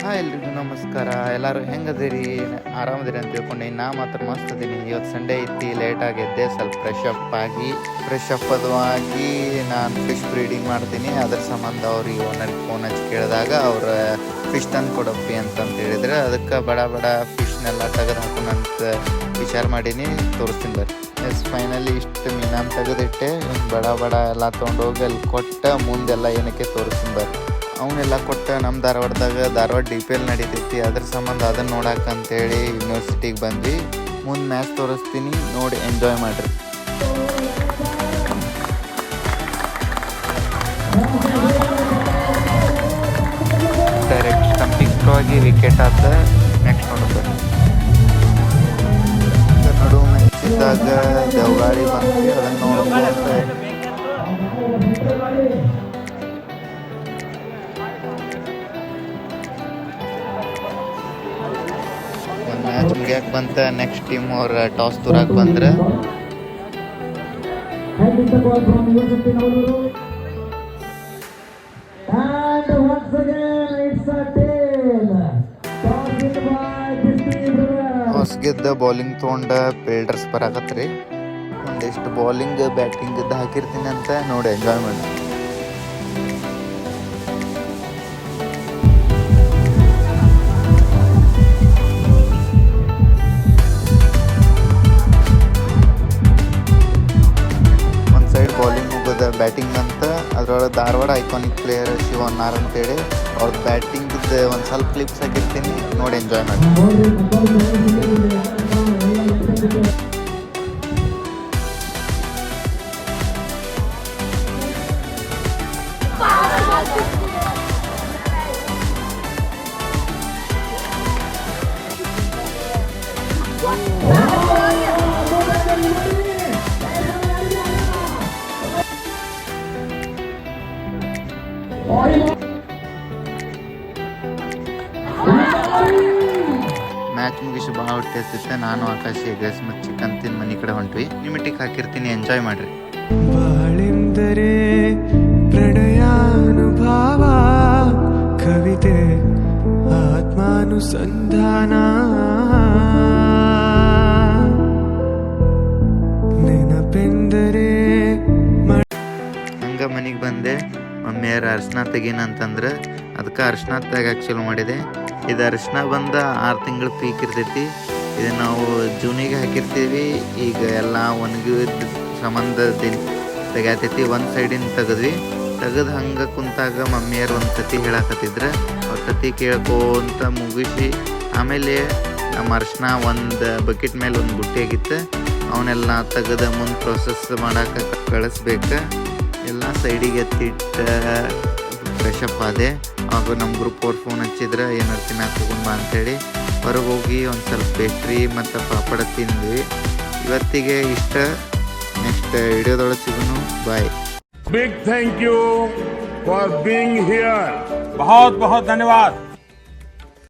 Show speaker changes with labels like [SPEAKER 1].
[SPEAKER 1] ಹಾಂ ಎಲ್ರಿಗೂ ನಮಸ್ಕಾರ. ಎಲ್ಲರೂ ಹೆಂಗದಿರಿ? ಆರಾಮದಿರಿ ಅಂತ ತಿಳ್ಕೊಂಡು ನಾ ಮಾತ್ರ ಮಸ್ತ್ ಅದೀನಿ. ಇವತ್ತು ಸಂಡೇ ಐತಿ, ಲೇಟಾಗಿ ಎದ್ದೆ, ಸ್ವಲ್ಪ ಫ್ರೆಶ್ ಅಪ್ ಆಗಿ ನಾನು ಫಿಶ್ ಬ್ರೀಡಿಂಗ್ ಮಾಡ್ತೀನಿ. ಅದ್ರ ಸಂಬಂಧ ಅವ್ರಿಗೆ ಓನರ್ಗೆ ಫೋನ್ ಹಚ್ಚಿ ಕೇಳಿದಾಗ ಅವ್ರ ಫಿಶ್ ತಂದು ಕೊಡಪ್ಪಿ ಅಂತಂತ ಹೇಳಿದ್ರೆ, ಅದಕ್ಕೆ ಬಡ ಫಿಶ್ನೆಲ್ಲ ತೆಗೆದು ಹಾಕೋಣಂತ ವಿಚಾರ ಮಾಡೀನಿ. ತೋರಿಸ್ತೀನಿ ಬರ್ರಿ. ಫೈನಲಿ ಇಷ್ಟು ಮೀನನ್ನು ತೆಗೆದಿಟ್ಟೆ, ಬಡ ಎಲ್ಲ ತೊಗೊಂಡೋಗಿ ಅಲ್ಲಿ ಕೊಟ್ಟ ಮುಂದೆಲ್ಲ ಏನಕ್ಕೆ ತೋರಿಸ್ತೀನಿ ಬರ್ರಿ. ಅವನ್ನೆಲ್ಲ ಕೊಟ್ಟು ನಮ್ಮ ಧಾರವಾಡ DPL ನಡೀತೈತಿ. ಅದ್ರ ಸಂಬಂಧ ಅದನ್ನು ನೋಡಕ್ಕಂತೇಳಿ ಯೂನಿವರ್ಸಿಟಿಗೆ ಬಂದ್ವಿ. ಮುಂದೆ ಮ್ಯಾಚ್ ತೋರಿಸ್ತೀನಿ, ನೋಡಿ ಎಂಜಾಯ್ ಮಾಡಿರಿ. ಡೈರೆಕ್ಟ್ ಸ್ಟಂಪಿಂಗ್ ಆಗಿ ವಿಕೆಟ್ ಆತ. ನೆಕ್ಸ್ಟ್ ನೋಡೋದು ನಡು ಮೆಚ್ಚಿದಾಗ ದೇವಗಾಳಿ ಬಂತು, ಅದನ್ನು ನೋಡ್ಬೋದು. ಮ್ಯಾಚ್ ಮುಗಿಯಕ್ಕೆ ಬಂತ. ನೆಕ್ಸ್ಟ್ ಟೀಮ್ ಅವ್ರ ಟಾಸ್ ತುರಾಕ್ ಬಂದ್ರೆ ಟಾಸ್ ಗೆದ್ದ ಬೌಲಿಂಗ್ ತೊಗೊಂಡ ಫೀಲ್ಡರ್ಸ್ ಬರಾಕತ್ರಿ. ಒಂದಿಷ್ಟು ಬೌಲಿಂಗ್ ಬ್ಯಾಟಿಂಗ್ ಹಾಕಿರ್ತೀನಿ ಅಂತ ನೋಡಿ ಎಂಜಾಯ್ ಮಾಡಿ. ಬ್ಯಾಟಿಂಗ್ ಅಂತ ಅದ್ರೊಳಗೆ ಧಾರವಾಡ ಐಕಾನಿಕ್ ಪ್ಲೇಯರ್ ಶಿವನ್ ಆರ್ ಅಂತೇಳಿ ಅವ್ರದ್ದು ಬ್ಯಾಟಿಂಗ್ದು ಒಂದು ಸ್ವಲ್ಪ ಕ್ಲಿಪ್ಸ್ ಹಾಕಿರ್ತೀನಿ, ನೋಡಿ ಎಂಜಾಯ್ ಮಾಡಿ. ಮ್ಯಾಚ್ ಮುಗಿಸಿ ಭಾಳ ಹೊಟ್ಟೆ ಹತ್ತಿತ್ತೆ. ನಾನು ಆಕಾಶ್ ಎಗ್ ರೈಸ್ ಮತ್ತು ಚಿಕನ್ ತಿಂದು ಮನೆ ಕಡೆ ಹೊಂಟ್ವಿ. ನಿಮಿಟಿಗೆ ಹಾಕಿರ್ತೀನಿ, ಎಂಜಾಯ್ ಮಾಡ್ರಿ.
[SPEAKER 2] ಬಾಳೆಂದರೆ ಪ್ರಣಯಾನುಭಾವ, ಕವಿತೆ ಆತ್ಮಾನುಸಂಧಾನ, ನೆನಪೆಂದರೆ
[SPEAKER 1] ಹಂಗ ಮನೆಗೆ ಬಂದೆ. ಮಮ್ಮಿಯರ ಅರ್ಶಿನ ತೆಗೀನಂತಂದ್ರೆ ಅದಕ್ಕೆ ಅರ್ಶಿನ ತೆಗ್ಯಾಕೆ ಚಲೋ ಮಾಡಿದೆ. ಇದು ಅರಿಶಿನ ಬಂದ 6 ತಿಂಗಳು ಪೀಕ್ ಇರ್ತೈತಿ. ಇದು ನಾವು ಜೂನಿಗೆ ಹಾಕಿರ್ತೀವಿ. ಈಗ ಎಲ್ಲ ಒಣಗಿದ ಸಂಬಂಧ ತೆಗ್ಯಾತೈತಿ. ಒಂದು ಸೈಡಿನ ತೆಗೆದು ಹಂಗೆ ಕುಂತಾಗ ಮಮ್ಮಿಯರು ಒಂದು ಕತೆ ಹೇಳಕತ್ತಿದ್ರೆ ಅವ್ರ ಕತೆ ಕೇಳ್ಕೊಂತ ಮುಗಿಸಿ ಆಮೇಲೆ ನಮ್ಮ ಅರಿಶಿನ ಒಂದು ಬಕೆಟ್ ಮೇಲೆ ಒಂದು ಬುಟ್ಟಿ ಆಗಿತ್ತು. ಅವನ್ನೆಲ್ಲ ತೆಗೆದು ಮುಂದೆ ಪ್ರೊಸೆಸ್ ಮಾಡೋಕೆ ಕಳಿಸ್ಬೇಕು. ಎಲ್ಲ ಸೈಡಿಗೆ ಎತ್ತಿಟ್ಟು ಫ್ರೆಶ್ ಅಪ್ ಆದೆ. ಹಾಗೂ ನಮ್ಮ ಗ್ರೂಪ್ ಅವ್ರು ಫೋನ್ ಹಚ್ಚಿದ್ರೆ ಏನಾರು ತಿನ್ನಕ್ಕೆ ಹೋಗೋಣ ಬಾ ಅಂತೇಳಿ ಹೊರಗೆ ಹೋಗಿ ಒಂದು ಸ್ವಲ್ಪ ಪೇಸ್ಟ್ರಿ ಮತ್ತು ಪಾಪಡ ತಿಂದ್ವಿ. ಇವತ್ತಿಗೆ ಇಷ್ಟ. ನೆಕ್ಸ್ಟ್ ವಿಡಿಯೋದೊಳಗೆ ಸಿಗೋಣ. Bye.
[SPEAKER 3] Big thank you for being here. बहुत बहुत धन्यवाद.